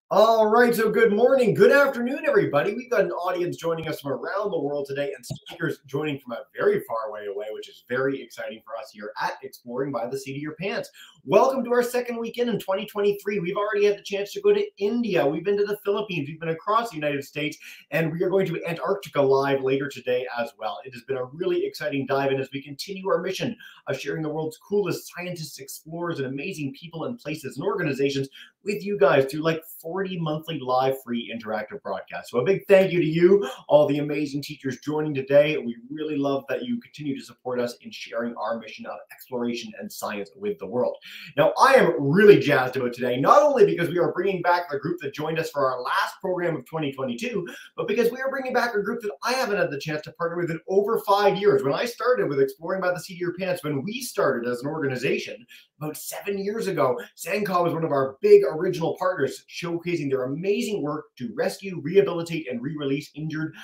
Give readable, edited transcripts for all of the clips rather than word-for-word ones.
All right, so good morning, good afternoon, everybody. We've got an audience joining us from around the world today and speakers joining from a very far way away, which is very exciting for us here at Exploring by the Seat of Your Pants. Welcome to our second weekend in 2023. We've already had the chance to go to India. We've been to the Philippines. We've been across the United States, and we are going to Antarctica live later today as well. It has been a really exciting dive in as we continue our mission of sharing the world's coolest scientists, explorers, and amazing people and places and organizations with you guys through like 40 monthly live free interactive broadcasts. So a big thank you to you, all the amazing teachers joining today. We really love that you continue to support us in sharing our mission of exploration and science with the world. Now, I am really jazzed about today, not only because we are bringing back the group that joined us for our last program of 2022, but because we are bringing back a group that I haven't had the chance to partner with in over 5 years. When I started with Exploring by the Seat of Your Pants, when we started as an organization about 7 years ago, SANCCOB was one of our big original partners, showcasing their amazing work to rescue, rehabilitate, and re-release injured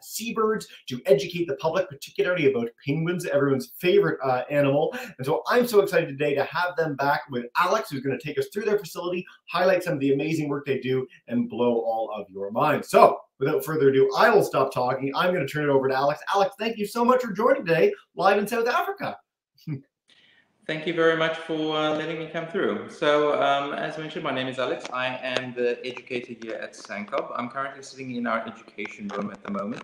seabirds, to educate the public, particularly about penguins, everyone's favorite animal. And so I'm so excited today to have them back with Alex, who's going to take us through their facility, highlight some of the amazing work they do, and blow all of your minds. So without further ado, I will stop talking. I'm going to turn it over to Alex. Alex, thank you so much for joining today live in South Africa. Thank you very much for letting me come through. So, as mentioned, my name is Alex. I am the educator here at SANCCOB. I'm currently sitting in our education room at the moment.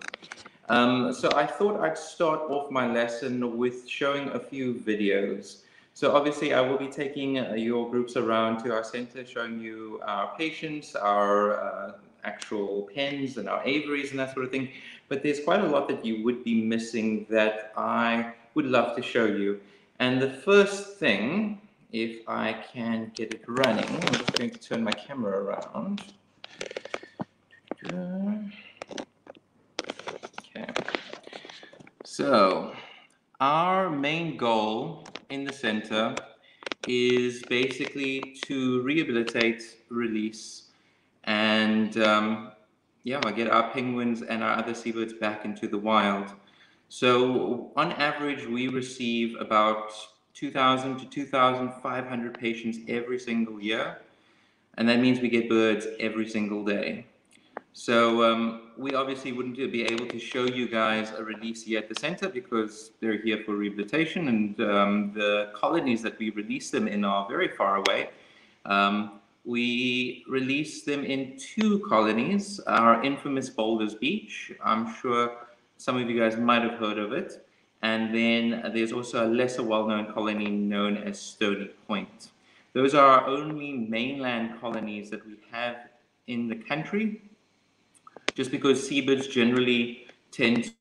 So I thought I'd start off my lesson with showing a few videos. So obviously I will be taking your groups around to our center, showing you our patients, our actual pens and our aviaries and that sort of thing. But there's quite a lot that you would be missing that I would love to show you. And the first thing, if I can get it running, I'm just going to turn my camera around. Okay. So our main goal in the center is basically to rehabilitate, release, and get our penguins and our other seabirds back into the wild. So on average, we receive about 2,000 to 2,500 patients every single year. And that means we get birds every single day. So we obviously wouldn't be able to show you guys a release here at the center because they're here for rehabilitation, and the colonies that we release them in are very far away. We release them in 2 colonies, our infamous Boulders Beach. I'm sure some of you guys might have heard of it. And then there's also a lesser well-known colony known as Stony Point. Those are our only mainland colonies that we have in the country, just because seabirds generally tend to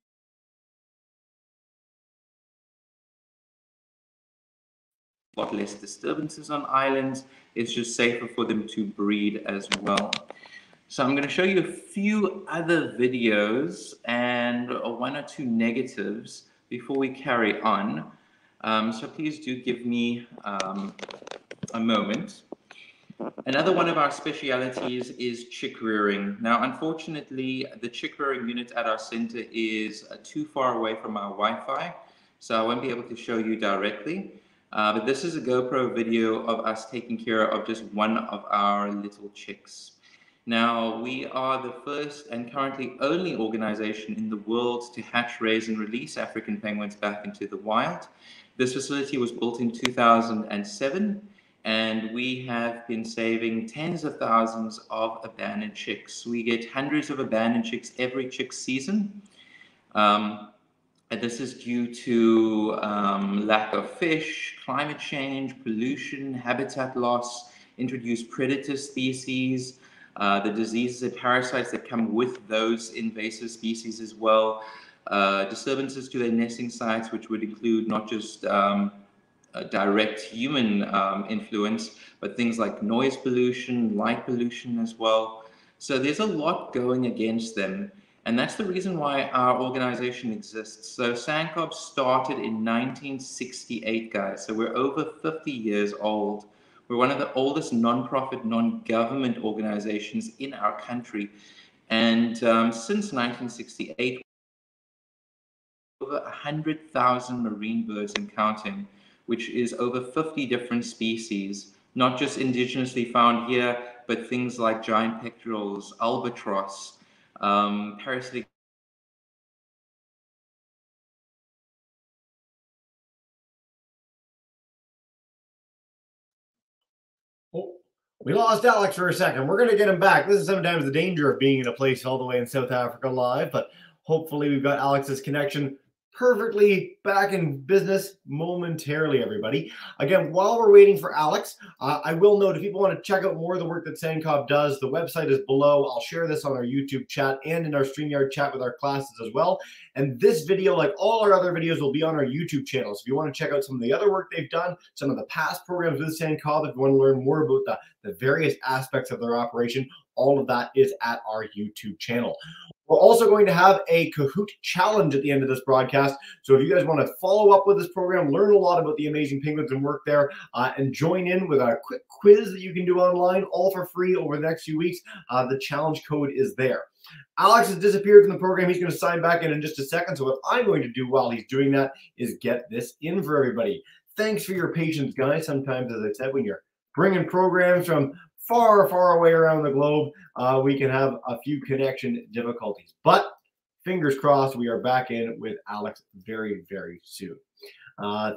a lot less disturbances on islands. It's just safer for them to breed as well. So I'm going to show you a few other videos and 1 or 2 negatives before we carry on. So please do give me a moment. Another one of our specialities is chick rearing. Now, unfortunately, the chick rearing unit at our center is too far away from our Wi-Fi, so I won't be able to show you directly. But this is a GoPro video of us taking care of just one of our little chicks. Now, we are the first and currently only organization in the world to hatch, raise, and release African penguins back into the wild. This facility was built in 2007, and we have been saving tens of thousands of abandoned chicks. We get hundreds of abandoned chicks every chick season. And this is due to lack of fish, climate change, pollution, habitat loss, introduced predator species, the diseases and parasites that come with those invasive species as well, disturbances to their nesting sites, which would include not just direct human influence, but things like noise pollution, light pollution as well. So there's a lot going against them. And that's the reason why our organization exists. So SANCCOB started in 1968, guys. So we're over 50 years old. We're one of the oldest non-profit, non-government organizations in our country. And since 1968, over 100,000 marine birds and counting, which is over 50 different species, not just indigenously found here, but things like giant pectorals, albatross, parasitic. Oh, we lost Alex for a second. We're going to get him back. This is sometimes the danger of being in a place all the way in South Africa live, but hopefully we've got Alex's connection perfectly back in business momentarily, everybody. Again, while we're waiting for Alex, I will note if people want to check out more of the work that SANCCOB does, the website is below. I'll share this on our YouTube chat and in our StreamYard chat with our classes as well. And this video, like all our other videos, will be on our YouTube channel. So if you want to check out some of the other work they've done, some of the past programs with SANCCOB, if you want to learn more about the various aspects of their operation, all of that is at our YouTube channel. We're also going to have a Kahoot challenge at the end of this broadcast. So if you guys want to follow up with this program, learn a lot about the amazing penguins and work there, and join in with a quick quiz that you can do online, all for free over the next few weeks, the challenge code is there. Alex has disappeared from the program. He's going to sign back in just a second. So what I'm going to do while he's doing that is get this in for everybody. Thanks for your patience, guys. Sometimes, as I said, when you're bringing programs from far, far away around the globe, we can have a few connection difficulties. But fingers crossed, we are back in with Alex very, very soon.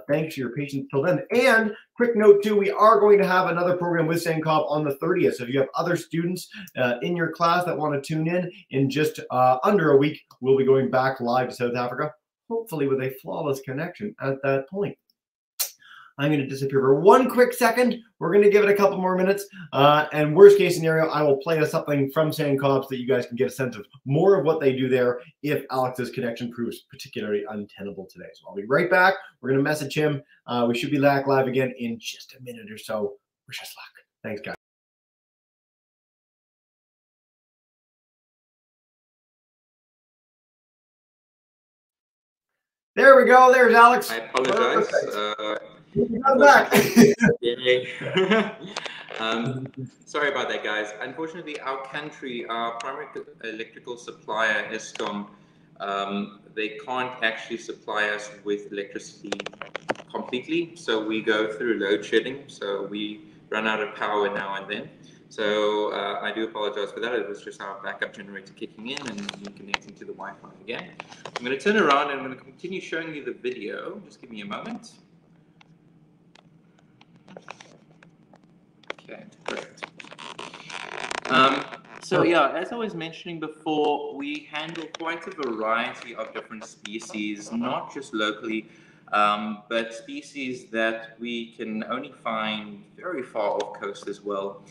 Thanks for your patience till then. And quick note too, we are going to have another program with SANCCOB on the 30th. So if you have other students in your class that want to tune in just under a week, we'll be going back live to South Africa, hopefully with a flawless connection at that point. I'm going to disappear for one quick second. We're going to give it a couple more minutes. And worst case scenario, I will play us something from SANCCOB so that you guys can get a sense of more of what they do there if Alex's connection proves particularly untenable today. So I'll be right back. We're going to message him. We should be back live again in just a minute or so. Wish us luck. Thanks, guys. There we go. There's Alex. I apologize. I'm back. Sorry about that, guys. Unfortunately, our country, our primary electrical supplier, Eskom, they can't actually supply us with electricity completely. So we go through load shedding. So we run out of power now and then. So I do apologize for that. It was just our backup generator kicking in and connecting to the Wi-Fi again. I'm going to turn around and I'm going to continue showing you the video. Just give me a moment. Okay, perfect. So yeah, as I was mentioning before, we handle quite a variety of different species, not just locally, but species that we can only find very far off coast as well.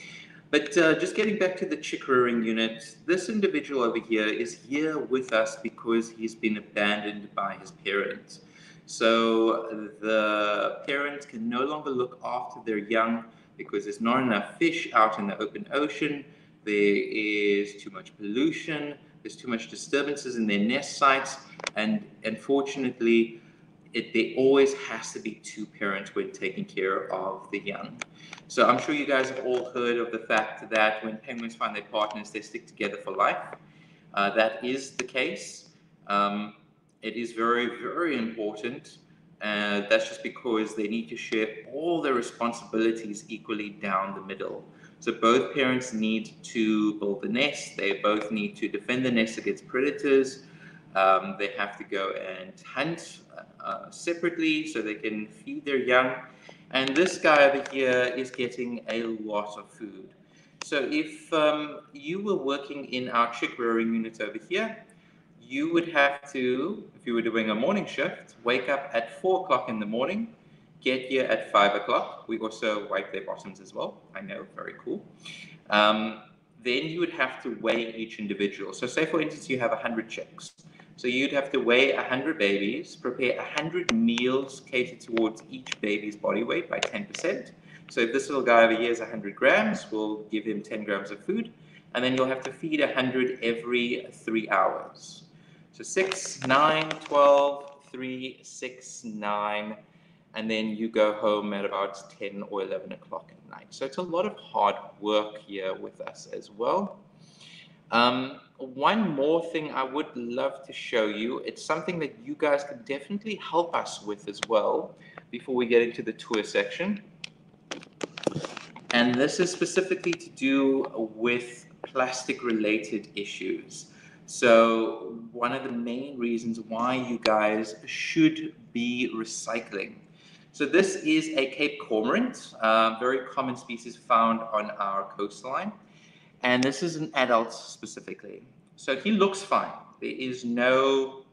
But just getting back to the chick rearing unit, this individual over here is here with us because he's been abandoned by his parents. So the parents can no longer look after their young because there's not enough fish out in the open ocean. There is too much pollution. There's too much disturbances in their nest sites. And unfortunately, there always has to be two parents when taking care of the young. So I'm sure you guys have all heard of the fact that when penguins find their partners, they stick together for life. That is the case. It is very, very important. That's just because they need to share all their responsibilities equally down the middle. So both parents need to build the nest. They both need to defend the nest against predators. They have to go and hunt separately so they can feed their young. And this guy over here is getting a lot of food. So if you were working in our chick rearing unit over here, you would have to, if you were doing a morning shift, wake up at 4 o'clock in the morning, get here at 5 o'clock. We also wipe their bottoms as well. I know, very cool. Then you would have to weigh each individual. So say, for instance, you have 100 chicks. So you'd have to weigh 100 babies, prepare 100 meals catered towards each baby's body weight by 10%. So if this little guy over here is 100 grams, we'll give him 10 grams of food. And then you'll have to feed 100 every 3 hours. So 6, 9, 12, 3, 6, 9. And then you go home at about 10 or 11 o'clock at night. So it's a lot of hard work here with us as well. One more thing I would love to show you. It's something that you guys can definitely help us with as well before we get into the tour section. And this is specifically to do with plastic-related issues. So one of the main reasons why you guys should be recycling. So this is a Cape cormorant, very common species found on our coastline. And this is an adult specifically. So he looks fine. There is no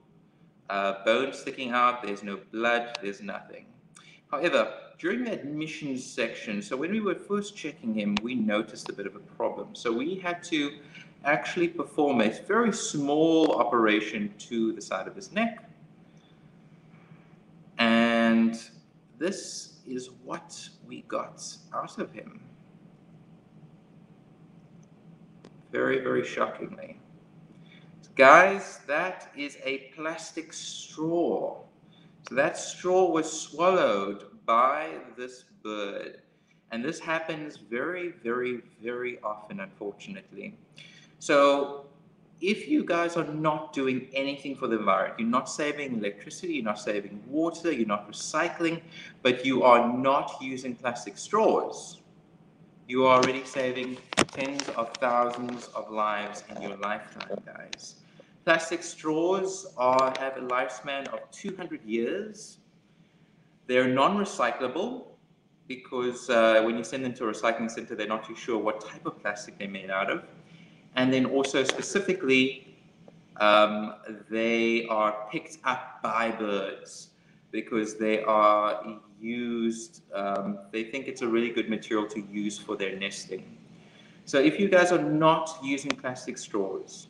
bone sticking out, there's no blood, there's nothing. However, during the admissions section, so when we were first checking him, we noticed a bit of a problem. So we had to actually perform a very small operation to the side of his neck. And this is what we got out of him. Very, very shockingly. Guys, that is a plastic straw. So that straw was swallowed by this bird. And this happens very, very, very often, unfortunately. So if you guys are not doing anything for the environment, you're not saving electricity, you're not saving water, you're not recycling, but you are not using plastic straws, you are already saving tens of thousands of lives in your lifetime, guys. Plastic straws have a lifespan of 200 years. They're non-recyclable because when you send them to a recycling center, they're not too sure what type of plastic they're made out of. And then also specifically, they are picked up by birds because they are used, they think it's a really good material to use for their nesting. So if you guys are not using plastic straws,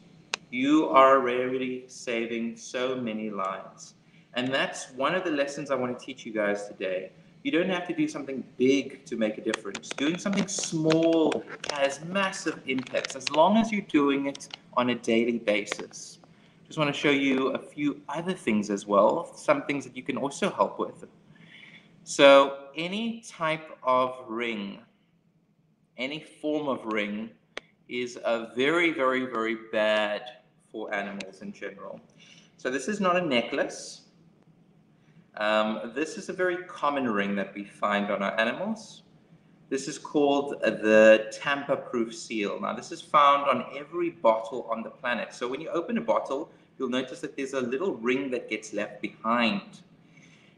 you are really saving so many lives. And that's one of the lessons I want to teach you guys today. You don't have to do something big to make a difference. Doing something small has massive impacts as long as you're doing it on a daily basis. Just want to show you a few other things as well, some things that you can also help with. So any type of ring, any form of ring is a very, very, very bad for animals in general. So this is not a necklace. This is a very common ring that we find on our animals. This is called the tamper-proof seal. Now this is found on every bottle on the planet. So when you open a bottle, you'll notice that there's a little ring that gets left behind.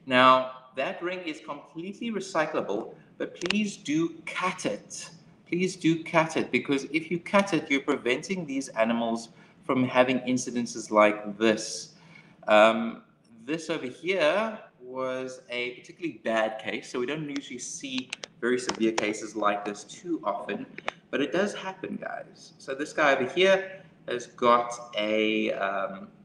Now that ring is completely recyclable, but please do cut it. Please do cut it, because if you cut it, you're preventing these animals from having incidences like this. This over here was a particularly bad case, so we don't usually see very severe cases like this too often, but it does happen, guys. So this guy over here has got a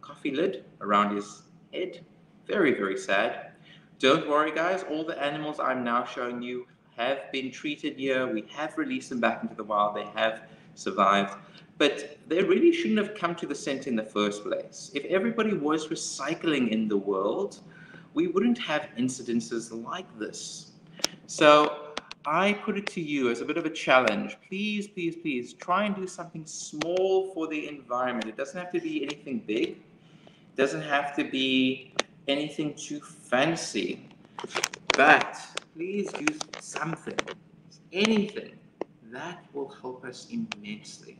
coffee lid around his head. Very, very sad. Don't worry, guys. All the animals I'm now showing you have been treated here. We have released them back into the wild. They have survived. But they really shouldn't have come to the center in the first place. If everybody was recycling in the world, we wouldn't have incidences like this. So I put it to you as a bit of a challenge. Please, please, please try and do something small for the environment. It doesn't have to be anything big. It doesn't have to be anything too fancy. But please do something, anything. That will help us immensely.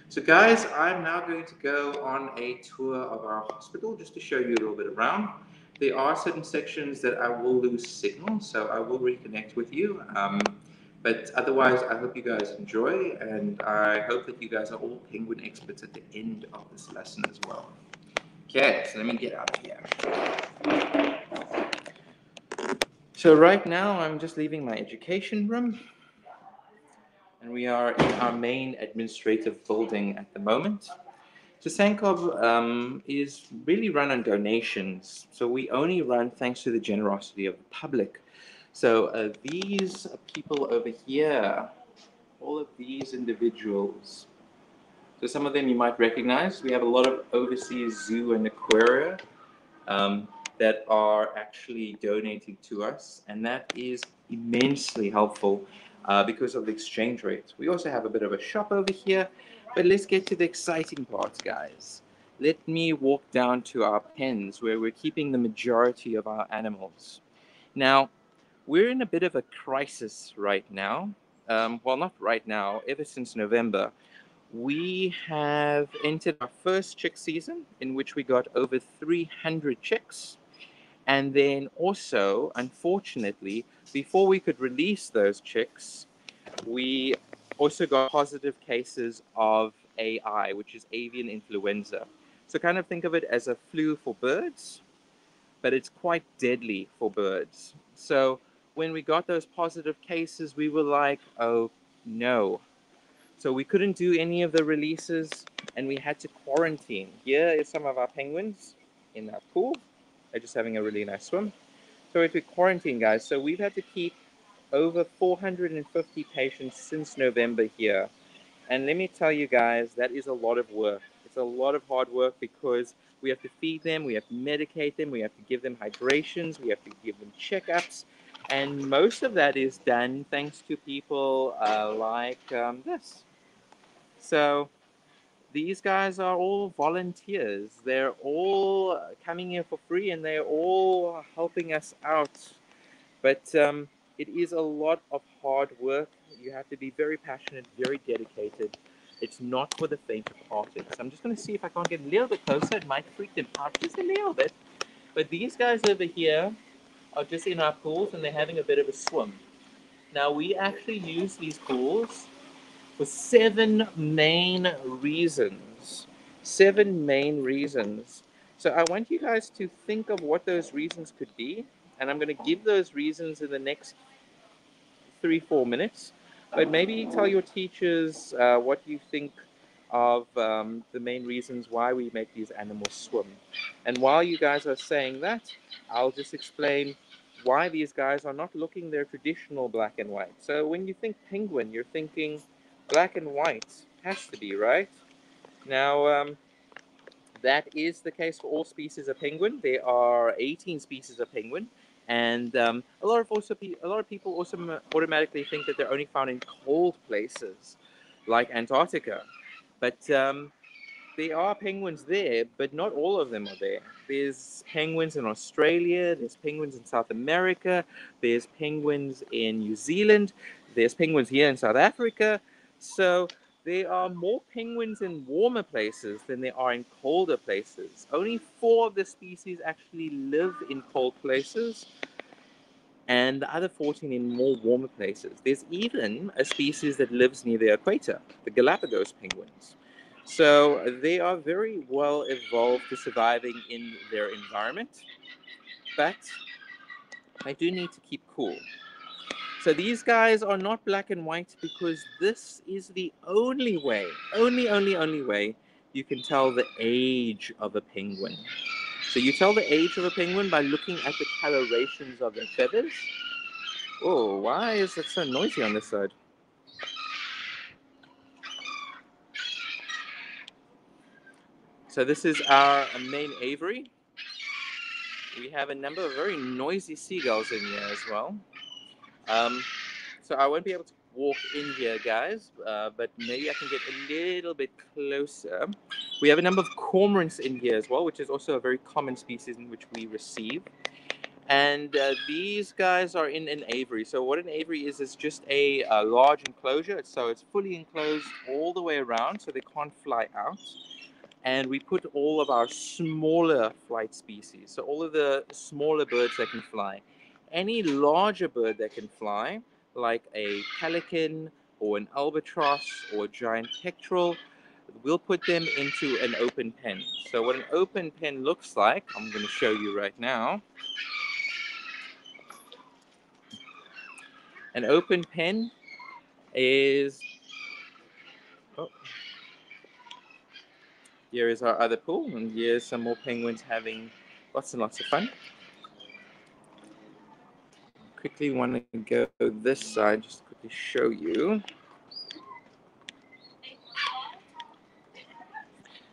So guys, I'm now going to go on a tour of our hospital just to show you a little bit around. There are certain sections that I will lose signal, so I will reconnect with you. But otherwise, I hope you guys enjoy, and I hope that you guys are all penguin experts at the end of this lesson as well. Okay, so let me get out of here. So right now, I'm just leaving my education room. And we are in our main administrative building at the moment. So SANCCOB is really run on donations. So we only run thanks to the generosity of the public. So these people over here, all of these individuals, so some of them you might recognize. We have a lot of overseas zoo and aquaria that are actually donating to us, and that is immensely helpful. Because of the exchange rates. We also have a bit of a shop over here, but let's get to the exciting parts, guys. Let me walk down to our pens where we're keeping the majority of our animals. Now, we're in a bit of a crisis right now. well, not right now, ever since November, we have entered our first chick season in which we got over 300 chicks. And then also, unfortunately, before we could release those chicks, we also got positive cases of AI, which is avian influenza. So kind of think of it as a flu for birds, but it's quite deadly for birds. So when we got those positive cases, we were like, oh no. So we couldn't do any of the releases and we had to quarantine. Here is some of our penguins in our pool. They're just having a really nice swim. So we had to quarantine, guys. So we've had to keep over 450 patients since November here. And let me tell you guys, that is a lot of work. It's a lot of hard work because we have to feed them, we have to medicate them, we have to give them hydrations, we have to give them checkups. And most of that is done thanks to people like this. So these guys are all volunteers. They're all coming here for free and they're all helping us out. But it is a lot of hard work. You have to be very passionate, very dedicated. It's not for the faint of hearted. So I'm just going to see if I can't get a little bit closer. It might freak them out just a little bit. But these guys over here are just in our pools and they're having a bit of a swim. Now we actually use these pools for 7 main reasons. 7 main reasons. So I want you guys to think of what those reasons could be, and I'm going to give those reasons in the next 3-4 minutes. But maybe tell your teachers what you think of the main reasons why we make these animals swim. And while you guys are saying that, I'll just explain why these guys are not looking their traditional black and white. So when you think penguin, you're thinking black and white. Has to be, right? Now, that is the case for all species of penguin. There are 18 species of penguin, and a lot of people also automatically think that they're only found in cold places, like Antarctica. But there are penguins there, but not all of them are there. There's penguins in Australia, there's penguins in South America, there's penguins in New Zealand, there's penguins here in South Africa. So there are more penguins in warmer places than there are in colder places. Only 4 of the species actually live in cold places, and the other 14 in more warmer places. There's even a species that lives near the equator, the Galapagos penguins. So they are very well evolved to surviving in their environment, but they do need to keep cool. So these guys are not black and white because this is the only way, only way you can tell the age of a penguin. So you tell the age of a penguin by looking at the colorations of their feathers. Oh, why is it so noisy on this side? So this is our main aviary. We have a number of very noisy seagulls in here as well. So I won't be able to walk in here, guys, but maybe I can get a little bit closer. We have a number of cormorants in here as well, which is also a very common species in which we receive. And these guys are in an aviary. So what an aviary is just a large enclosure. So it's fully enclosed all the way around, so they can't fly out. And we put all of our smaller flight species, so all of the smaller birds that can fly. Any larger bird that can fly, like a pelican or an albatross or a giant petrel, we'll put them into an open pen. So what an open pen looks like, I'm going to show you right now. An open pen is, oh, here is our other pool, and here's some more penguins having lots and lots of fun. Quickly want to go this side just to quickly show you.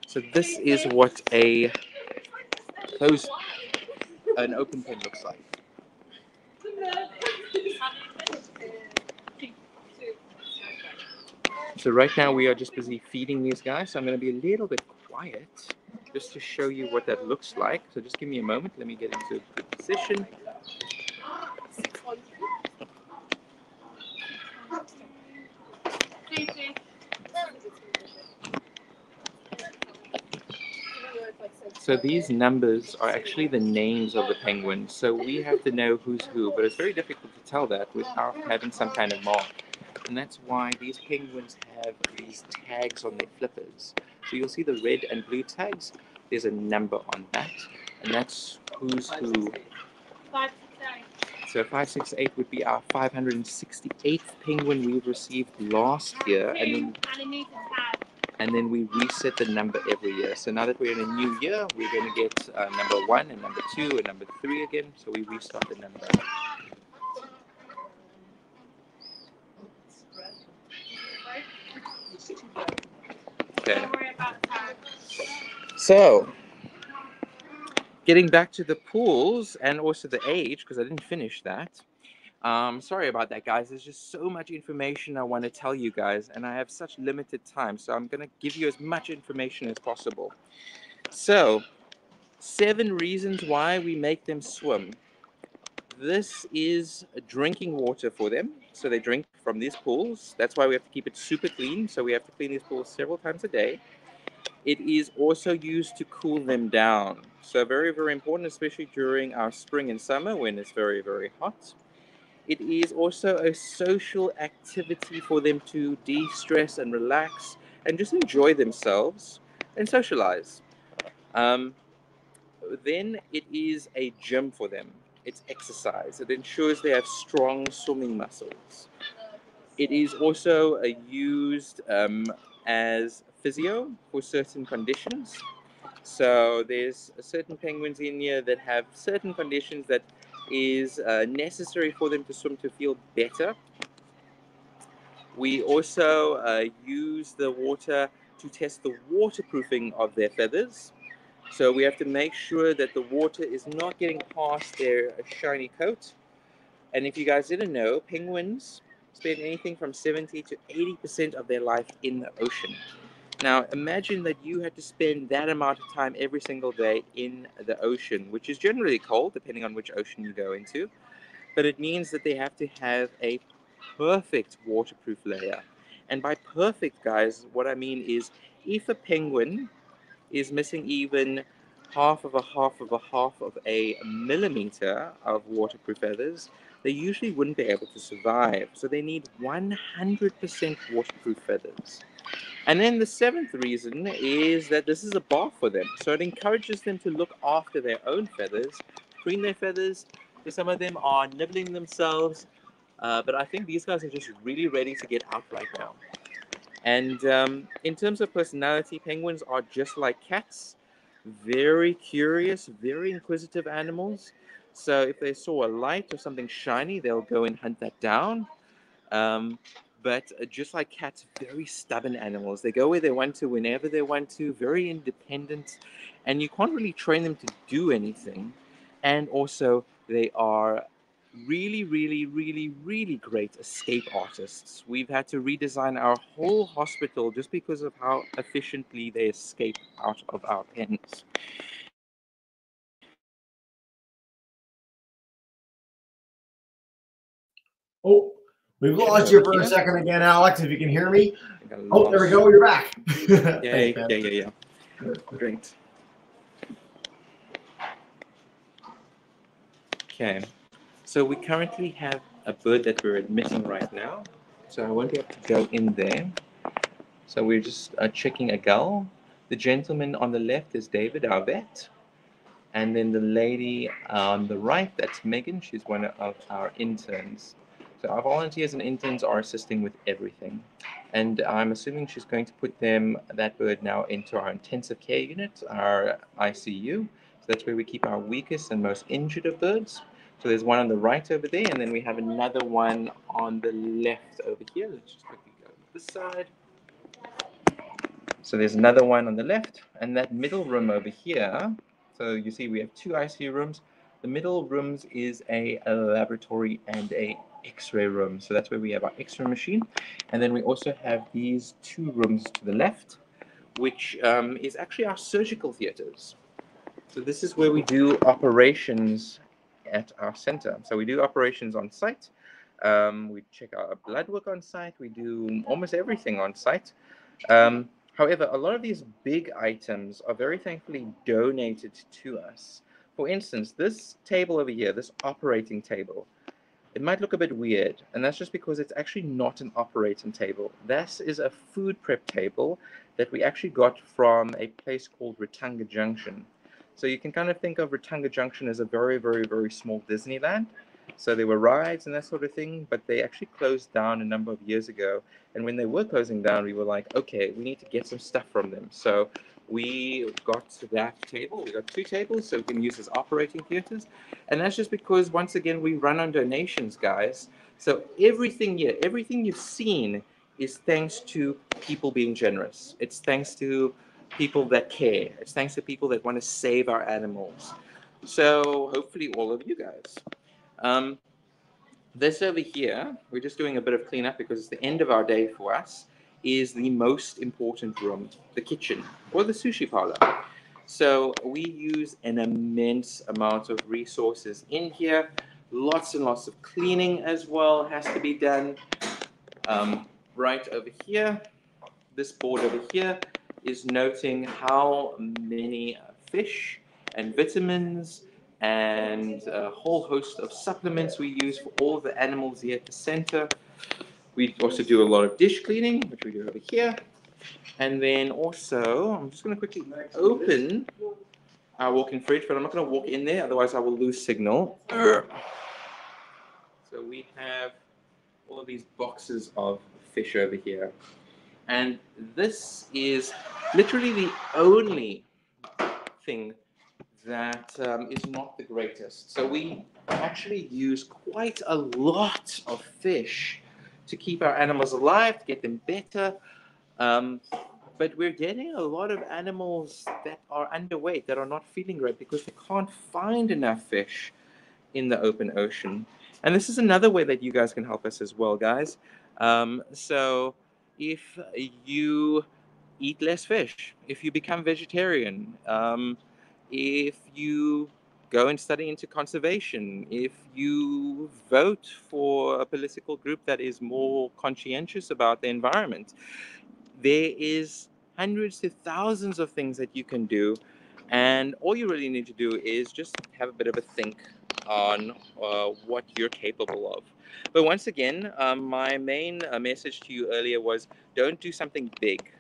So this is what an open pen looks like. So right now we are just busy feeding these guys. So I'm going to be a little bit quiet just to show you what that looks like. So just give me a moment. Let me get into a good position. So these numbers are actually the names of the penguins. So we have to know who's who, but it's very difficult to tell that without having some kind of mark. And that's why these penguins have these tags on their flippers. So you'll see the red and blue tags. There's a number on that, and that's who's who. 568. So 568 would be our 568th penguin we've received last year, and then we reset the number every year. So now that we're in a new year, we're going to get number 1 and number 2 and number 3 again. So we restart the number. Okay. So, getting back to the pools and also the age, because I didn't finish that. Sorry about that, guys. There's just so much information I want to tell you guys, and I have such limited time. So I'm going to give you as much information as possible. So, 7 reasons why we make them swim. This is drinking water for them. So they drink from these pools. That's why we have to keep it super clean. So we have to clean these pools several times a day. It is also used to cool them down. So very, very important, especially during our spring and summer when it's very, very hot. It is also a social activity for them to de-stress and relax and just enjoy themselves and socialize. Then it is a gym for them. It's exercise. It ensures they have strong swimming muscles. It is also used as physio for certain conditions. So there's certain penguins in here that have certain conditions that is necessary for them to swim to feel better. We also use the water to test the waterproofing of their feathers. So we have to make sure that the water is not getting past their shiny coat. And if you guys didn't know, penguins spend anything from 70 to 80% of their life in the ocean. Now, imagine that you had to spend that amount of time every single day in the ocean, which is generally cold, depending on which ocean you go into. But it means that they have to have a perfect waterproof layer. And by perfect, guys, what I mean is if a penguin is missing even half of a millimeter of waterproof feathers, they usually wouldn't be able to survive. So they need 100% waterproof feathers. And then the 7th reason is that this is a bath for them. So it encourages them to look after their own feathers, preen their feathers. So some of them are nibbling themselves, but I think these guys are just really ready to get out right now. And in terms of personality, penguins are just like cats, very curious, very inquisitive animals. So if they saw a light or something shiny, they'll go and hunt that down. But just like cats, very stubborn animals. They go where they want to, whenever they want to, very independent, and you can't really train them to do anything. And also, they are really, really, really, really great escape artists. We've had to redesign our whole hospital just because of how efficiently they escape out of our pens. Oh, we've lost you for a second again, Alex, if you can hear me. Oh, there we go. You're back. Yay, yeah. Great. Okay. So we currently have a bird that we're admitting right now. So I won't be able to go in there. So we're just checking a gull. The gentleman on the left is David, our vet. And then the lady on the right, that's Megan. She's one of our interns. So our volunteers and interns are assisting with everything. And I'm assuming she's going to put that bird now into our intensive care unit, our ICU. So that's where we keep our weakest and most injured of birds. So there's one on the right over there, and then we have another one on the left over here. Let's just quickly go to this side. So there's another one on the left, and that middle room over here. So you see we have 2 ICU rooms. The middle rooms is a laboratory and a X-ray room. So that's where we have our X-ray machine. And then we also have these 2 rooms to the left, which is actually our surgical theaters. So this is where we do operations at our center. So we do operations on site. We check our blood work on site. We do almost everything on site. However, a lot of these big items are very thankfully donated to us. For instance, this table over here, this operating table, it might look a bit weird, and that's just because it's actually not an operating table. This is a food prep table that we actually got from a place called Rotanga Junction. So you can kind of think of Rotanga Junction as a very, very, very small Disneyland. So there were rides and that sort of thing, but they actually closed down a number of years ago. And when they were closing down, we were like, okay, we need to get some stuff from them. So we got that table. We got 2 tables, so we can use as operating theaters. And that's just because, once again, we run on donations, guys. So everything here, everything you've seen is thanks to people being generous. It's thanks to people that care. It's thanks to people that want to save our animals. So hopefully all of you guys. This over here, we're just doing a bit of cleanup because it's the end of our day for us, is the most important room, the kitchen, or the sushi parlor. So we use an immense amount of resources in here. Lots and lots of cleaning as well has to be done. Right over here, this board over here is noting how many fish and vitamins and a whole host of supplements we use for all the animals here at the center. We also do a lot of dish cleaning, which we do over here. And then also, I'm just going to quickly open our walk-in fridge, but I'm not going to walk in there, otherwise I will lose signal. So we have all of these boxes of fish over here. And this is literally the only thing that is not the greatest. So we actually use quite a lot of fish to keep our animals alive, to get them better. But we're getting a lot of animals that are underweight, that are not feeling great because they can't find enough fish in the open ocean. And this is another way that you guys can help us as well, guys. So if you eat less fish, if you become vegetarian, if you go and study into conservation, if you vote for a political group that is more conscientious about the environment, there is hundreds to thousands of things that you can do. And all you really need to do is just have a bit of a think on what you're capable of. But once again, my main message to you earlier was, don't do something big.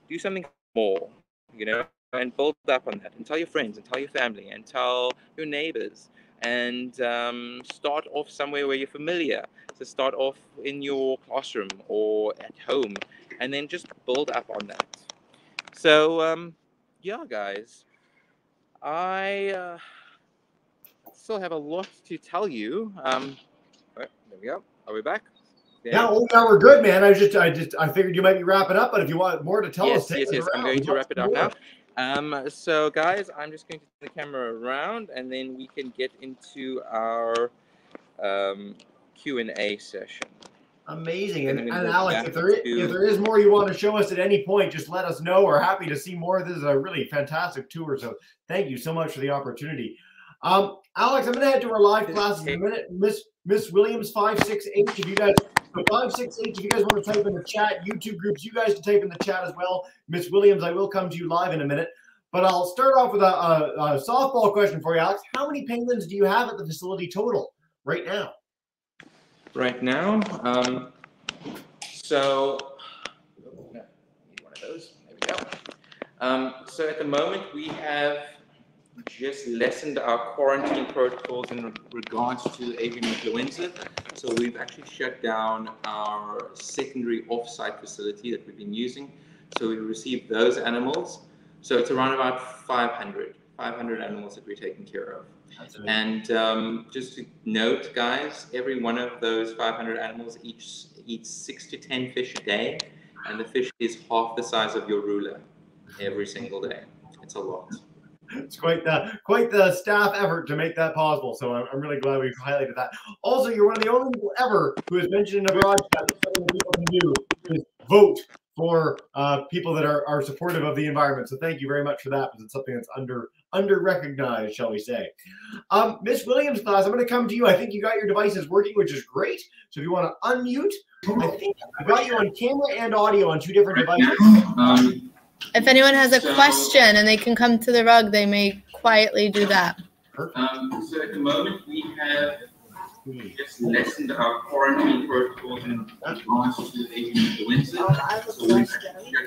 Do something small, you know, and build up on that. And tell your friends, and tell your family, and tell your neighbors. And start off somewhere where you're familiar. So start off in your classroom or at home, and then just build up on that. So, yeah, guys, I still have a lot to tell you. There we go. Are we back? Yeah, now we're good, man. I figured you might be wrapping up, but if you want more to tell us, yes. I'm going to wrap it up now. So, guys, I'm just going to turn the camera around, and then we can get into our Q&A session. Amazing. And Alex, if there is more you want to show us at any point, just let us know. We're happy to see more. This is a really fantastic tour, so thank you so much for the opportunity. Alex, I'm going to head to our live classes in a minute. Miss Williams 568, if you guys. So 568, if you guys want to type in the chat, YouTube groups, you guys can type in the chat as well. Miss Williams, I will come to you live in a minute. But I'll start off with a softball question for you, Alex. How many penguins do you have at the facility total right now? Right now, so need one of those. There we go. So at the moment, we have just lessened our quarantine protocols in regards to avian influenza. So we've actually shut down our secondary off-site facility that we've been using. So we received those animals. So it's around about 500 animals that we're taking care of. And just to note, guys, every one of those 500 animals eats 6 to 10 fish a day. And the fish is half the size of your ruler every single day. It's a lot. It's quite the staff effort to make that possible. So I'm really glad we've highlighted that. Also, you're one of the only people ever who has mentioned in a broadcast that something that people can do is vote for people that are supportive of the environment. So thank you very much for that, because it's something that's under recognized, shall we say. Miss Williams class, I'm going to come to you. I think you got your devices working, which is great. So if you want to unmute, I think I got you on camera and audio on 2 different devices. If anyone has a question and they can come to the rug, they may quietly do that. So at the moment we have just lessened our quarantine protocols in regards to avian influenza.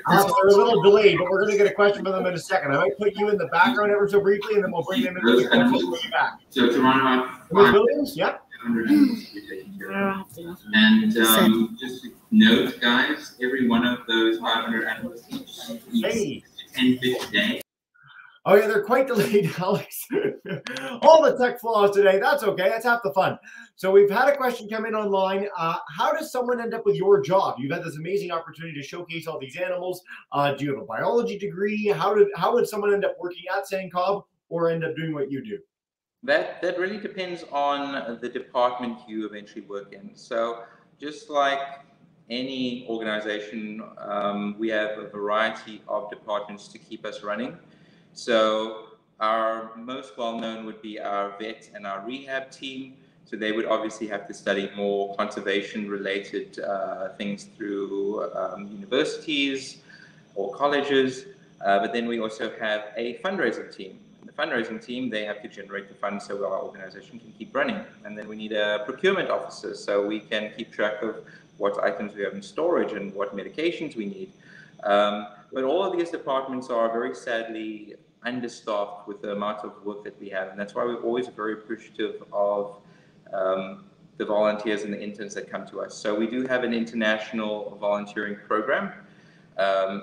They're a little delayed, but we're going to get a question from them in a second. I might put you in the background ever so briefly, and then we'll bring them in. Those animals. So it's around about 500 buildings, yeah. animals we're taking care of. And just to note, guys, every one of those 500 animals eats 10 fish a day. Oh yeah, they're quite delayed, Alex. All the tech flaws today. That's okay. That's half the fun. So we've had a question come in online. How does someone end up with your job? You've had this amazing opportunity to showcase all these animals. Do you have a biology degree? How would someone end up working at SANCCOB or end up doing what you do? That really depends on the department you eventually work in. So just like any organization, we have a variety of departments to keep us running. So our most well-known would be our vet and our rehab team. So they would obviously have to study more conservation-related things through universities or colleges. But then we also have a fundraising team. The fundraising team, they have to generate the funds so our organization can keep running. And then we need a procurement officer so we can keep track of what items we have in storage and what medications we need. But all of these departments are very sadly understaffed with the amount of work that we have. And that's why we're always very appreciative of the volunteers and the interns that come to us. So we do have an international volunteering program.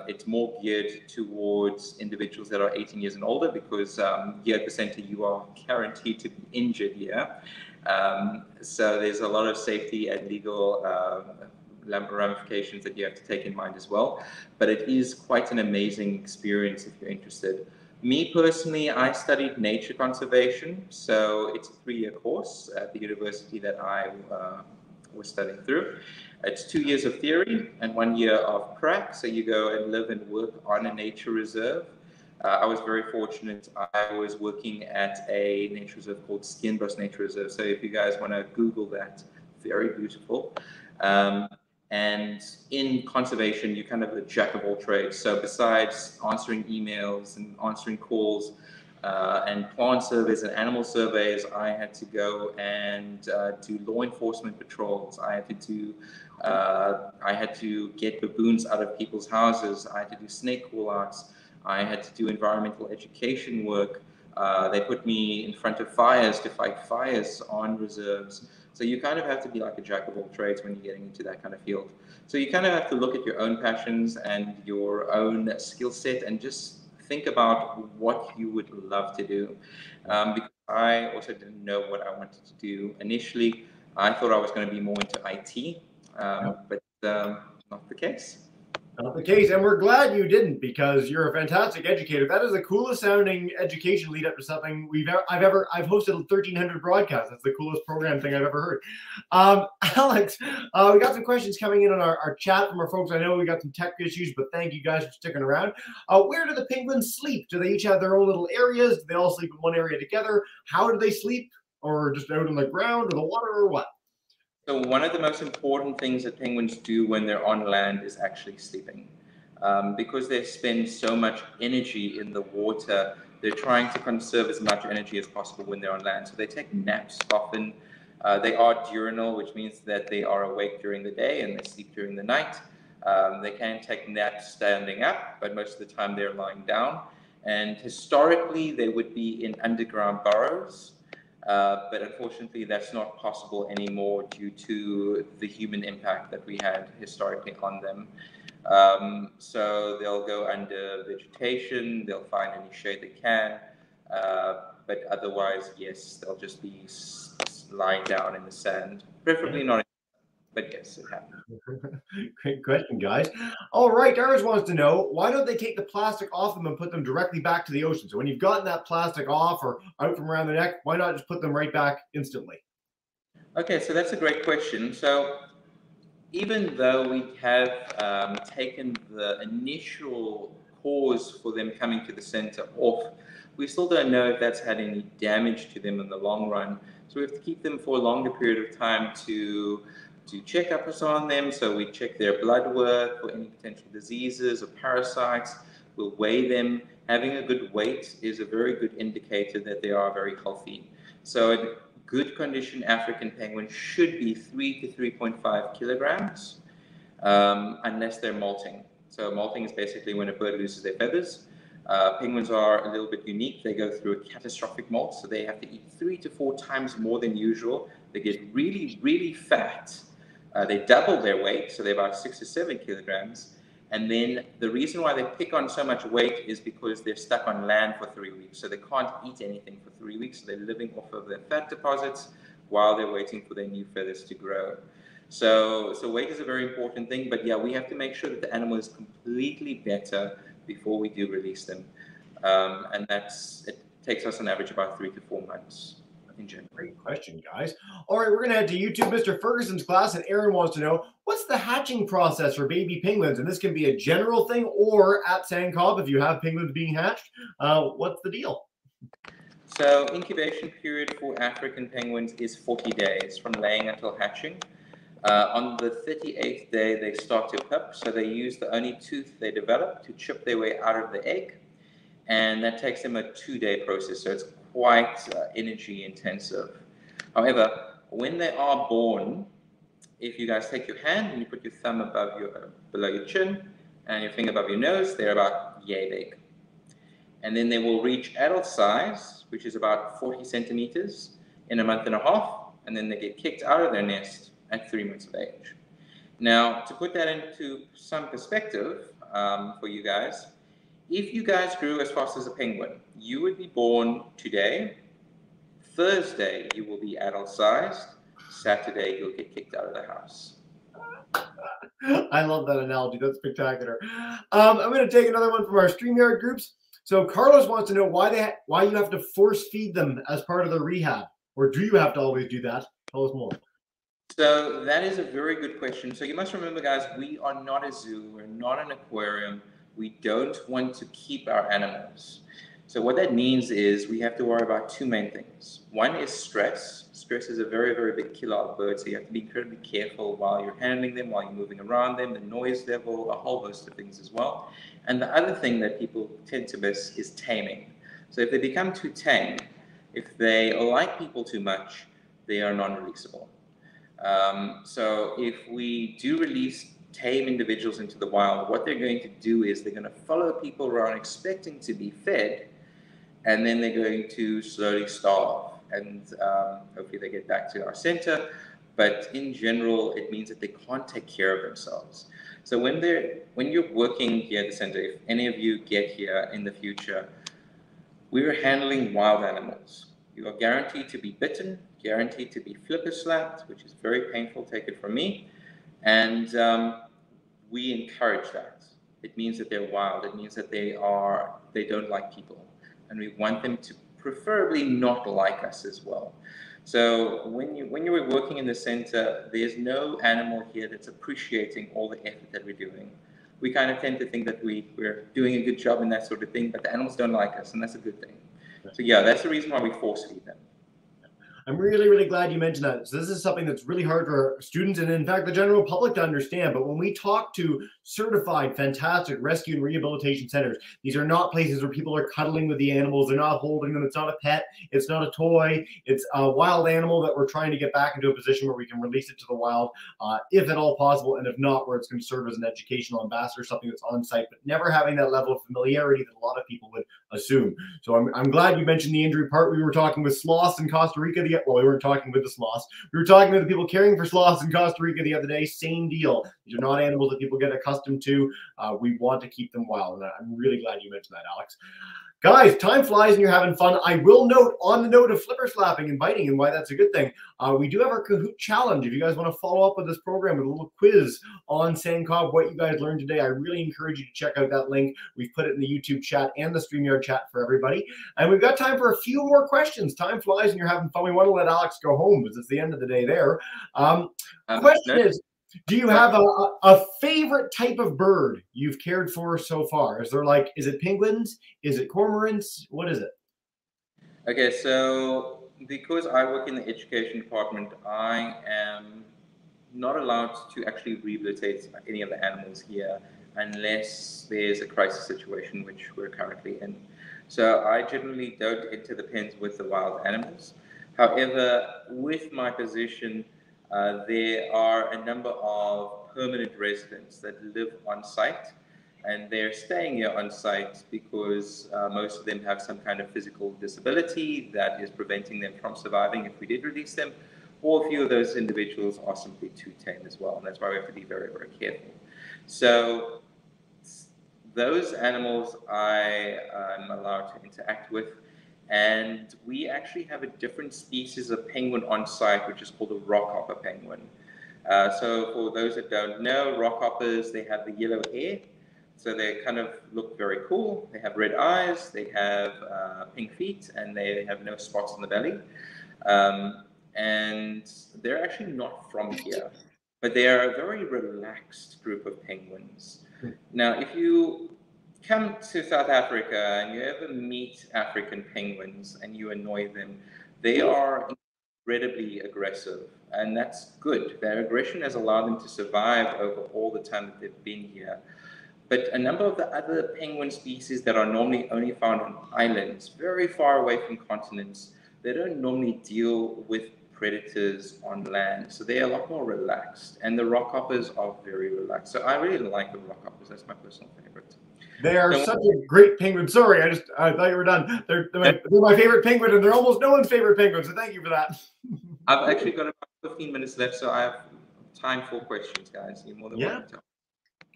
It's more geared towards individuals that are 18 years and older because here at the center you are guaranteed to be injured here. So there's a lot of safety and legal ramifications that you have to take in mind as well. But it is quite an amazing experience if you're interested. Me personally, I studied nature conservation, so it's a 3-year course at the university that I was studying through. It's 2 years of theory and 1 year of prac, so you go and live and work on a nature reserve. I was very fortunate. I was working at a nature reserve called Seabird Nature Reserve, so if you guys want to Google that, very beautiful. And in conservation, you're kind of a jack of all trades. So besides answering emails and answering calls and plant surveys and animal surveys, I had to go and do law enforcement patrols. I had to get baboons out of people's houses. I had to do snake call-outs. I had to do environmental education work. They put me in front of fires to fight fires on reserves. So you kind of have to be like a jack of all trades when you're getting into that kind of field. So you kind of have to look at your own passions and your own skill set and just think about what you would love to do. Because I also didn't know what I wanted to do. Initially, I thought I was going to be more into IT, but not the case. Not the case, and we're glad you didn't because you're a fantastic educator. That is the coolest sounding education lead up to something I've hosted 1,300 broadcasts. That's the coolest program thing I've ever heard. Alex, we got some questions coming in on our chat from our folks. I know we got some tech issues, but thank you guys for sticking around. Where do the penguins sleep? Do they each have their own little areas? Do they all sleep in one area together? How do they sleep? Or just out on the ground or the water or what? So one of the most important things that penguins do when they're on land is actually sleeping. Because they spend so much energy in the water, they're trying to conserve as much energy as possible when they're on land. So they take naps often. They are diurnal, which means that they are awake during the day and they sleep during the night. They can take naps standing up, but most of the time they're lying down. And historically, they would be in underground burrows. But unfortunately, that's not possible anymore due to the human impact that we had historically on them. So they'll go under vegetation, they'll find any shade they can, but otherwise, yes, they'll just be lying down in the sand, preferably not. But yes, it happens. Great question, guys. All right, Darius wants to know, why don't they take the plastic off them and put them directly back to the ocean? So when you've gotten that plastic off or out from around the neck, why not just put them right back instantly? Okay, so that's a great question. So even though we have taken the initial cause for them coming to the center off, we still don't know if that's had any damage to them in the long run. So we have to keep them for a longer period of time to do checkups on them. So we check their blood work for any potential diseases or parasites. We'll weigh them. Having a good weight is a very good indicator that they are very healthy. So a good condition African penguin should be 3 to 3.5 kilograms, unless they're molting. So molting is basically when a bird loses their feathers. Penguins are a little bit unique. They go through a catastrophic molt, so they have to eat 3 to 4 times more than usual. They get really, really fat. They double their weight, so they're about 6 to 7 kilograms. And then the reason why they pick on so much weight is because they're stuck on land for 3 weeks. So they can't eat anything for 3 weeks. So they're living off of their fat deposits while they're waiting for their new feathers to grow. So weight is a very important thing. But yeah, we have to make sure that the animal is completely better before we do release them. And it takes us on average about 3 to 4 months. In general. Great question, guys. All right, we're going to head to YouTube, Mr. Ferguson's class, and Aaron wants to know, what's the hatching process for baby penguins? And this can be a general thing or at SANCCOB, if you have penguins being hatched, what's the deal? So incubation period for African penguins is 40 days from laying until hatching. On the 38th day, they start to pup, so they use the only tooth they develop to chip their way out of the egg, and that takes them a 2-day process, so it's quite energy intensive. However, when they are born, if you guys take your hand and you put your thumb below your chin and your finger above your nose, they're about yay big. And then they will reach adult size, which is about 40 centimeters in a month and a half, and then they get kicked out of their nest at 3 months of age. Now, to put that into some perspective for you guys, if you guys grew as fast as a penguin, you would be born today. Thursday, you will be adult sized. Saturday, you'll get kicked out of the house. I love that analogy. That's spectacular. I'm going to take another one from our StreamYard groups. So Carlos wants to know why you have to force feed them as part of the rehab, or do you have to always do that? Tell us more. So that is a very good question. So you must remember, guys, we are not a zoo. We're not an aquarium. We don't want to keep our animals. So what that means is we have to worry about 2 main things. One is stress. Stress is a very, very big killer of birds. So you have to be incredibly careful while you're handling them, while you're moving around them, the noise level, a whole host of things as well. And the other thing that people tend to miss is taming. So if they become too tame, if they like people too much, they are non-releasable. So if we do release tame individuals into the wild, what they're going to do is they're going to follow people around expecting to be fed, and then they're going to slowly starve, and hopefully they get back to our center. But in general, it means that they can't take care of themselves. So when you're working here at the center, if any of you get here in the future, we're handling wild animals. You are guaranteed to be bitten, guaranteed to be flipper slapped, which is very painful, take it from me. And we encourage that. It means that they're wild. It means that they don't like people. And we want them to preferably not like us as well. So when you're working in the center, there's no animal here that's appreciating all the effort that we're doing. We kind of tend to think that we're doing a good job and that sort of thing, but the animals don't like us, and that's a good thing. So yeah, that's the reason why we force feed them. I'm really, really glad you mentioned that. So this is something that's really hard for students and, in fact, the general public to understand. But when we talk to certified, fantastic rescue and rehabilitation centers, these are not places where people are cuddling with the animals. They're not holding them. It's not a pet. It's not a toy. It's a wild animal that we're trying to get back into a position where we can release it to the wild, if at all possible, and if not, where it's going to serve as an educational ambassador, something that's on site, but never having that level of familiarity that a lot of people would assume. So I'm glad you mentioned the injury part. We were talking with sloths in Costa Rica. Well, we weren't talking with the sloths. We were talking to the people caring for sloths in Costa Rica the other day. Same deal. These are not animals that people get accustomed to. We want to keep them wild. And I'm really glad you mentioned that, Alex. Guys, time flies and you're having fun. I will note, on the note of flipper slapping and biting and why that's a good thing, we do have our Kahoot challenge. If you guys want to follow up with this program with a little quiz on SANCCOB, what you guys learned today, I really encourage you to check out that link. We've put it in the YouTube chat and the StreamYard chat for everybody. And we've got time for a few more questions. Time flies and you're having fun. We want to let Alex go home because it's the end of the day there. Question is, do you have a favorite type of bird you've cared for so far? Is it penguins? Is it cormorants? What is it? Okay, so because I work in the education department, I am not allowed to actually rehabilitate any of the animals here unless there's a crisis situation, which we're currently in. So I generally don't enter the pens with the wild animals. However, with my position, there are a number of permanent residents that live on site, and they're staying here on site because most of them have some kind of physical disability that is preventing them from surviving if we did release them, or a few of those individuals are simply too tame as well, and that's why we have to be very, very careful. So those animals I am allowed to interact with, and we actually have a different species of penguin on site, which is called a rockhopper penguin. So for those that don't know, rockhoppers, they have the yellow hair, so they kind of look very cool. They have red eyes, they have pink feet, and they have no spots on the belly. And they're actually not from here, but they are a very relaxed group of penguins. Now, if you come to South Africa and you ever meet African penguins and you annoy them, they are incredibly aggressive, and that's good. Their aggression has allowed them to survive over all the time that they've been here. But a number of the other penguin species that are normally only found on islands, very far away from continents, they don't normally deal with predators on land, so they're a lot more relaxed, and the rockhoppers are very relaxed. So I really like the rockhoppers. That's my personal favorite. They are such a great penguin. Sorry, I thought you were done. They're my favorite penguin, and they're almost no one's favorite penguin, so thank you for that. I've actually got about 15 minutes left, so I have time for questions, guys. You're more than welcome to.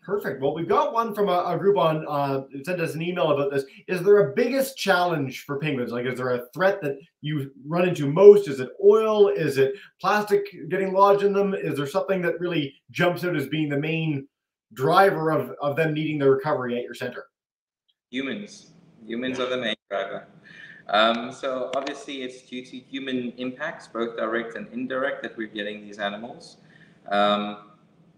Perfect. Well, we've got one from a group on sent us an email about this. Is there a biggest challenge for penguins? Like, is there a threat that you run into most? Is it oil? Is it plastic getting lodged in them? Is there something that really jumps out as being the main driver of them needing the recovery at your center? Humans. Humans are the main driver. So obviously it's due to human impacts, both direct and indirect, that we're getting these animals.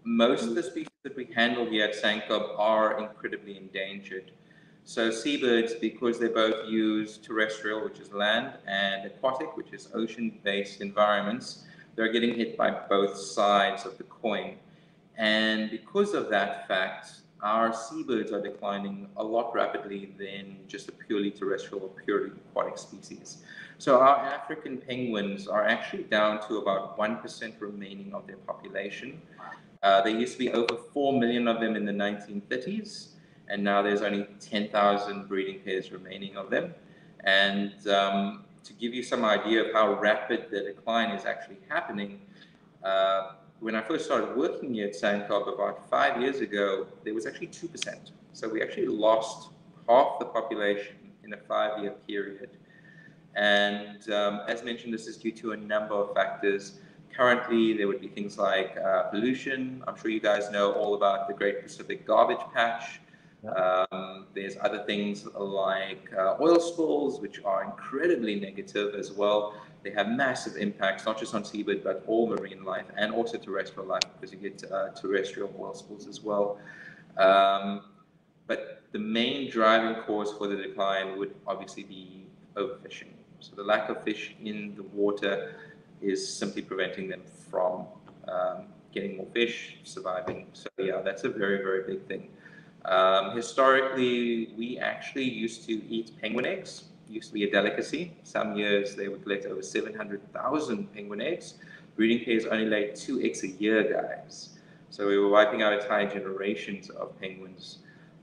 Most of the species that we handle here at SANCCOB are incredibly endangered. So seabirds, because they both use terrestrial, which is land, and aquatic, which is ocean-based environments, they're getting hit by both sides of the coin. And because of that fact, our seabirds are declining a lot rapidly than just a purely terrestrial or purely aquatic species. So our African penguins are actually down to about 1% remaining of their population. There used to be over 4 million of them in the 1930s, and now there's only 10,000 breeding pairs remaining of them. And to give you some idea of how rapid the decline is actually happening, when I first started working here at SANCCOB about 5 years ago, there was actually 2%. So we actually lost half the population in a 5-year period. And as mentioned, this is due to a number of factors. Currently, there would be things like pollution. I'm sure you guys know all about the Great Pacific Garbage Patch. There's other things like oil spills, which are incredibly negative as well. They have massive impacts, not just on seabird, but all marine life and also terrestrial life, because you get terrestrial oil spills as well. But the main driving cause for the decline would obviously be overfishing. So the lack of fish in the water is simply preventing them from getting more fish, surviving. So yeah, that's a very, very big thing. Historically, we actually used to eat penguin eggs. It used to be a delicacy. Some years they would collect over 700,000 penguin eggs. Breeding pairs only laid 2 eggs a year, guys. So we were wiping out entire generations of penguins.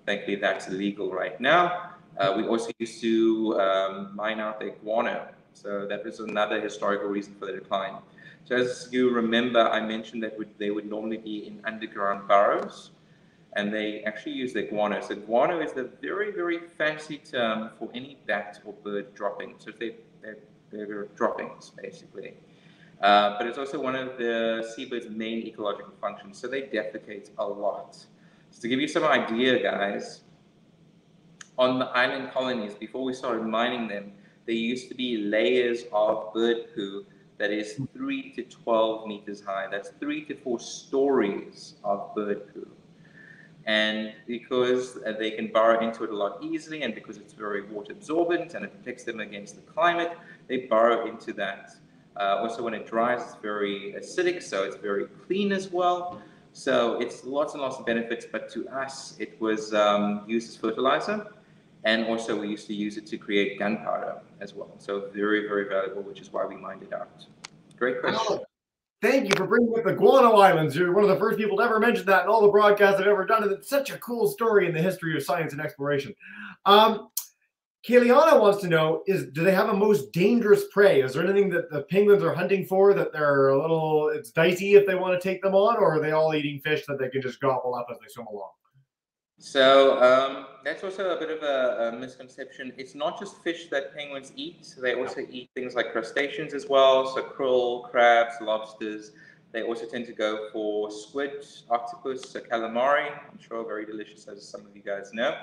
Thankfully, that's illegal right now. We also used to mine out the guano. So that was another historical reason for the decline. So as you remember, I mentioned that they would normally be in underground burrows, and they actually use the guano. So guano is the very, very fancy term for any bat or bird droppings. So they're droppings, basically. But it's also one of the seabird's main ecological functions. So they defecate a lot. So to give you some idea, guys, on the island colonies, before we started mining them, there used to be layers of bird poo that is 3 to 12 meters high. That's 3 to 4 stories of bird poo. And because they can burrow into it a lot easily, and because it's very water absorbent and it protects them against the climate, they burrow into that. Also, when it dries, it's very acidic, so it's very clean as well. So it's lots and lots of benefits, but to us, it was used as fertilizer. And also we used to use it to create gunpowder as well. So very, very valuable, which is why we mined it out. Great question. Thank you for bringing up the Guano Islands. You're one of the first people to ever mention that in all the broadcasts I've ever done. And it's such a cool story in the history of science and exploration. Kiliana wants to know, do they have a most dangerous prey? Is there anything that the penguins are hunting for that they're a little, it's dicey if they want to take them on, or are they all eating fish that they can just gobble up as they swim along? So that's also a bit of a misconception. It's not just fish that penguins eat. They also eat things like crustaceans as well. So krill, crabs, lobsters. They also tend to go for squid, octopus, calamari. I'm sure very delicious, as some of you guys know.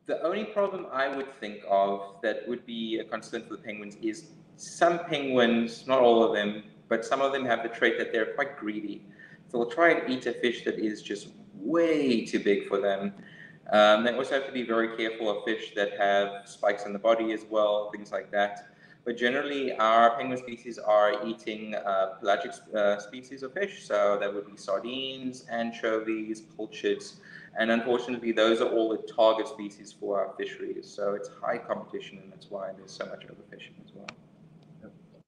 The only problem I would think of that would be a concern for the penguins is some penguins, not all of them, but some of them have the trait that they're quite greedy. So they'll try and eat a fish that is just way too big for them. They also have to be very careful of fish that have spikes in the body as well, things like that. But generally, our penguin species are eating pelagic species of fish. So that would be sardines, anchovies, pilchards. And unfortunately, those are all the target species for our fisheries. So it's high competition, and that's why there's so much overfishing as well.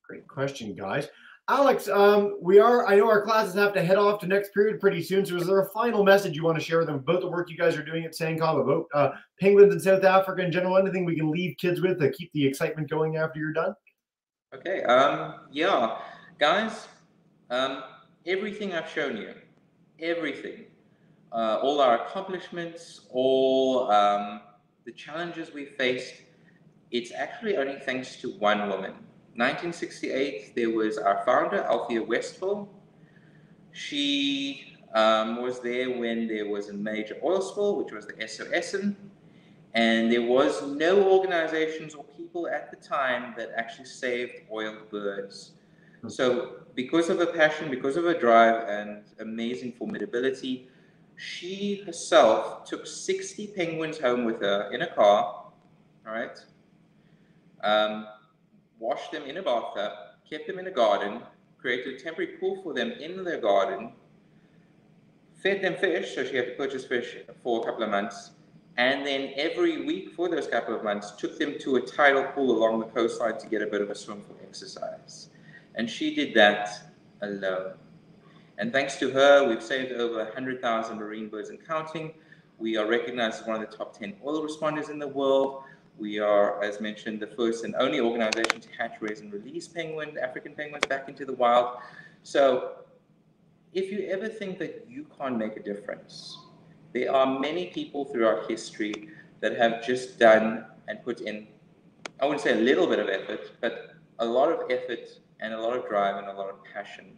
Great question, guys. Alex, I know our classes have to head off to next period pretty soon. So is there a final message you want to share with them about the work you guys are doing at SANCCOB, about penguins in South Africa in general? Anything we can leave kids with to keep the excitement going after you're done? Okay. Yeah, guys, everything I've shown you, everything, all our accomplishments, all the challenges we faced, it's actually only thanks to one woman. 1968, there was our founder, Althea Westphal. She was there when there was a major oil spill, which was the SOS, and there was no organizations or people at the time that actually saved oil birds. So because of her passion, because of her drive and amazing formidability, she herself took 60 penguins home with her in a car, all right? Washed them in a bathtub, kept them in a garden, created a temporary pool for them in their garden, fed them fish, so she had to purchase fish for a couple of months, and then every week for those couple of months took them to a tidal pool along the coastline to get a bit of a swim for exercise. And she did that alone. And thanks to her, we've saved over 100,000 marine birds and counting. We are recognized as one of the top 10 oil responders in the world. We are, as mentioned, the first and only organization to hatch, raise, and release African penguins back into the wild. So if you ever think that you can't make a difference, there are many people throughout history that have just done and put in, I wouldn't say a little bit of effort, but a lot of effort and a lot of drive and a lot of passion.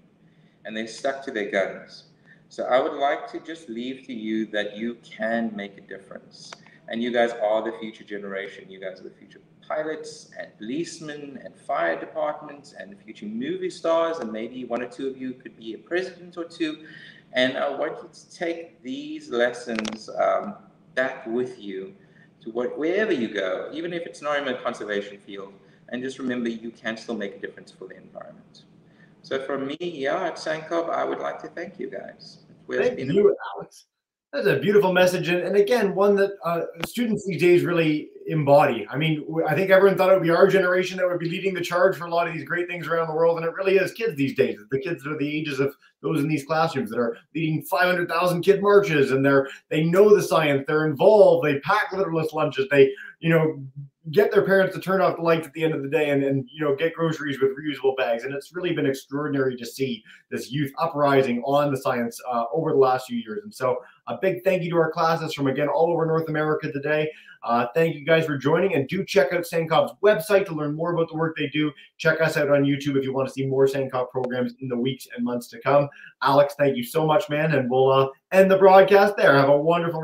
And they stuck to their guns. So I would like to just leave to you that you can make a difference. And you guys are the future generation. You guys are the future pilots and policemen and fire departments and the future movie stars. And maybe one or two of you could be a president or two. And I want you to take these lessons back with you to wherever you go, even if it's not in a conservation field. And just remember, you can still make a difference for the environment. So for me, yeah, at SANCCOB, I would like to thank you guys. Thank you, Alex. That's a beautiful message. And again, one that students these days really embody. I mean, I think everyone thought it would be our generation that would be leading the charge for a lot of these great things around the world. And it really is kids these days. The kids that are the ages of those in these classrooms that are leading 500,000 kid marches, and they know the science, they're involved, they pack litterless lunches, they, get their parents to turn off the lights at the end of the day and get groceries with reusable bags. And it's really been extraordinary to see this youth uprising on the science over the last few years. And so a big thank you to our classes from, again, all over North America today. Thank you guys for joining, and do check out SANCCOB's website to learn more about the work they do. Check us out on YouTube if you want to see more SANCCOB programs in the weeks and months to come. Alex, thank you so much, man. And we'll end the broadcast there. Have a wonderful